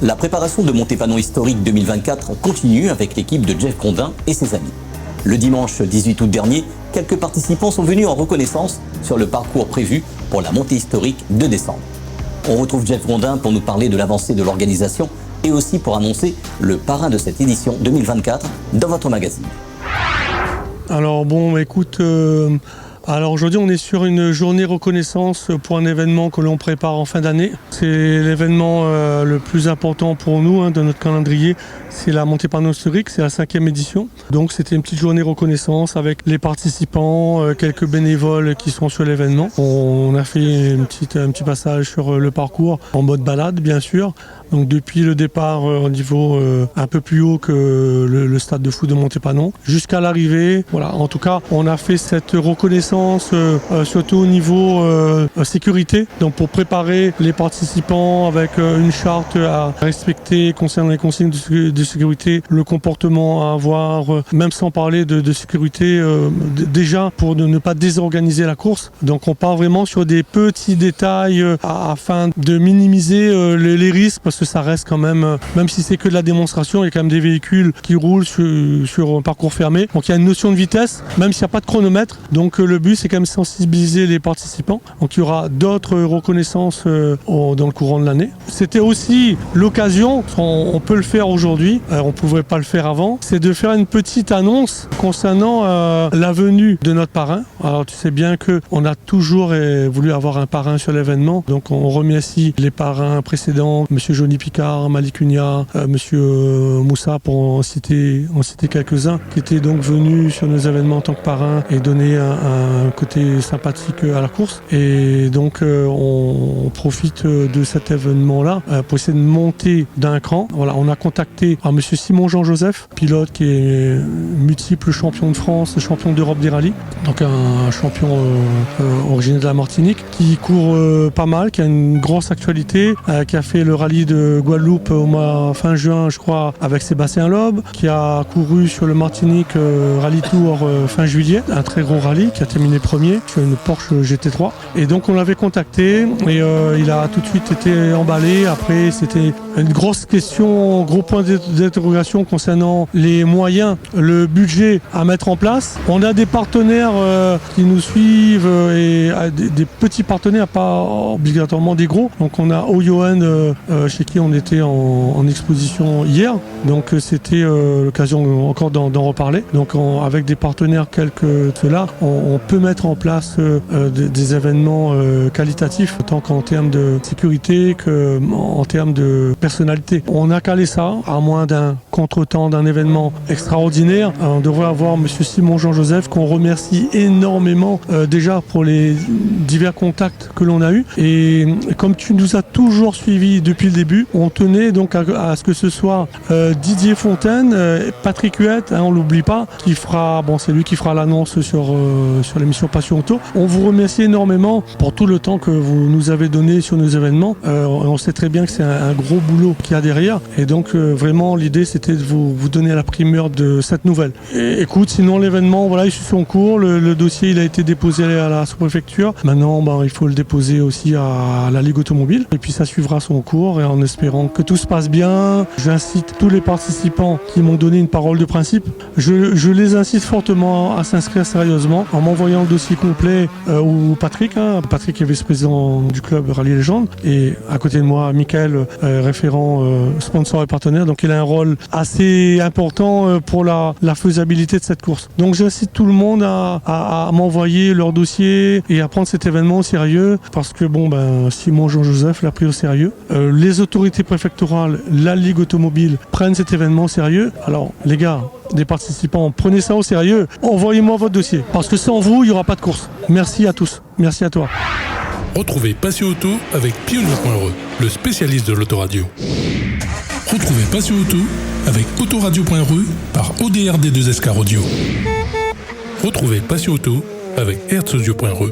La préparation de Montépanon historique 2024 continue avec l'équipe de Jeff Grondin et ses amis. Le dimanche 18 août dernier, quelques participants sont venus en reconnaissance sur le parcours prévu pour la montée historique de décembre. On retrouve Jeff Grondin pour nous parler de l'avancée de l'organisation et aussi pour annoncer le parrain de cette édition 2024 dans votre magazine. Alors bon, écoute, aujourd'hui on est sur une journée reconnaissance pour un événement que l'on prépare en fin d'année. C'est l'événement le plus important pour nous de notre calendrier. C'est la Montépanon historique, c'est la 5e édition. Donc c'était une petite journée reconnaissance avec les participants, quelques bénévoles qui sont sur l'événement. On a fait un petit passage sur le parcours en mode balade bien sûr. Donc depuis le départ au niveau un peu plus haut que le stade de foot de Montépanon jusqu'à l'arrivée. Voilà, en tout cas on a fait cette reconnaissance surtout au niveau sécurité. Donc pour préparer les participants avec une charte à respecter concernant les consignes de sécurité, le comportement à avoir, même sans parler de sécurité, déjà pour ne pas désorganiser la course. Donc on part vraiment sur des petits détails afin de minimiser les risques, parce que ça reste quand même si c'est que de la démonstration, il y a quand même des véhicules qui roulent sur un parcours fermé. Donc il y a une notion de vitesse, même s'il n'y a pas de chronomètre. Donc le but c'est quand même sensibiliser les participants. Donc il y aura d'autres reconnaissances dans le courant de l'année. C'était aussi l'occasion, on peut le faire aujourd'hui, on ne pouvait pas le faire avant, c'est de faire une petite annonce concernant la venue de notre parrain. Alors tu sais bien qu'on a toujours voulu avoir un parrain sur l'événement, donc on remercie les parrains précédents, M. Johnny Picard, Malik Unia, M. Moussa, pour en citer quelques-uns, qui étaient donc venus sur nos événements en tant que parrain et donner un côté sympathique à la course. Et donc on profite de cet événement-là pour essayer de monter d'un cran. Voilà, on a contacté M. Simon Jean-Joseph, pilote qui est multiple champion de France, champion d'Europe des rallyes, donc un champion originaire de la Martinique, qui court pas mal, qui a une grosse actualité, qui a fait le rallye de Guadeloupe au mois fin juin, je crois, avec Sébastien Loeb, qui a couru sur le Martinique Rallye Tour fin juillet, un très gros rallye, qui a terminé premier sur une Porsche GT3. Et donc on l'avait contacté et il a tout de suite été emballé. Après c'était une grosse question, gros point d'interrogation concernant les moyens, le budget à mettre en place. On a des partenaires qui nous suivent et des petits partenaires, pas obligatoirement des gros. Donc on a Oyoen chez qui on était en exposition hier. Donc c'était l'occasion encore d'en reparler. Donc avec des partenaires tels que ceux-là, on peut mettre en place des événements qualitatifs, tant qu'en termes de sécurité qu'en termes de personnalité. On a calé ça, à moins d'un contretemps, d'un événement extraordinaire. On devrait avoir M. Simon Jean-Joseph, qu'on remercie énormément déjà pour les divers contacts que l'on a eus. Et comme tu nous as toujours suivis depuis le début, on tenait donc à ce que ce soit Didier Fontaine, Patrick Huette, on l'oublie pas, qui fera, c'est lui qui fera l'annonce sur l'émission Passion Auto. On vous remercie énormément pour tout le temps que vous nous avez donné sur nos événements. On sait très bien que c'est un gros boulot qu'il y a derrière. Et donc vraiment l'idée c'était de vous donner la primeur de cette nouvelle. Et, écoute, sinon l'événement, voilà, il suit son cours. Le dossier il a été déposé à la sous-préfecture. Maintenant il faut le déposer aussi à la Ligue automobile. Et puis ça suivra son cours et en espérant que tout se passe bien. J'incite tous les participants qui m'ont donné une parole de principe. Je les incite fortement à s'inscrire sérieusement en m'envoyant le dossier complet ou Patrick est vice-président du club Rallye Légende, et à côté de moi Michael, référent sponsor et partenaire, donc il a un rôle assez important pour la faisabilité de cette course. Donc j'incite tout le monde à m'envoyer leur dossier et à prendre cet événement au sérieux, parce que Simon Jean-Joseph l'a pris au sérieux. Les autorités préfectorales, la Ligue automobile prennent cet événement au sérieux. Alors les gars, des participants, prenez ça au sérieux, envoyez-moi votre dossier, parce que sans vous, il n'y aura pas de course. Merci à tous, merci à toi. Retrouvez Passion Auto avec Pionnier.re, le spécialiste de l'autoradio. Retrouvez Passion Auto avec Autoradio.re par ODRD2SK Radio. Retrouvez Passion Auto avec Hertzaudio.re.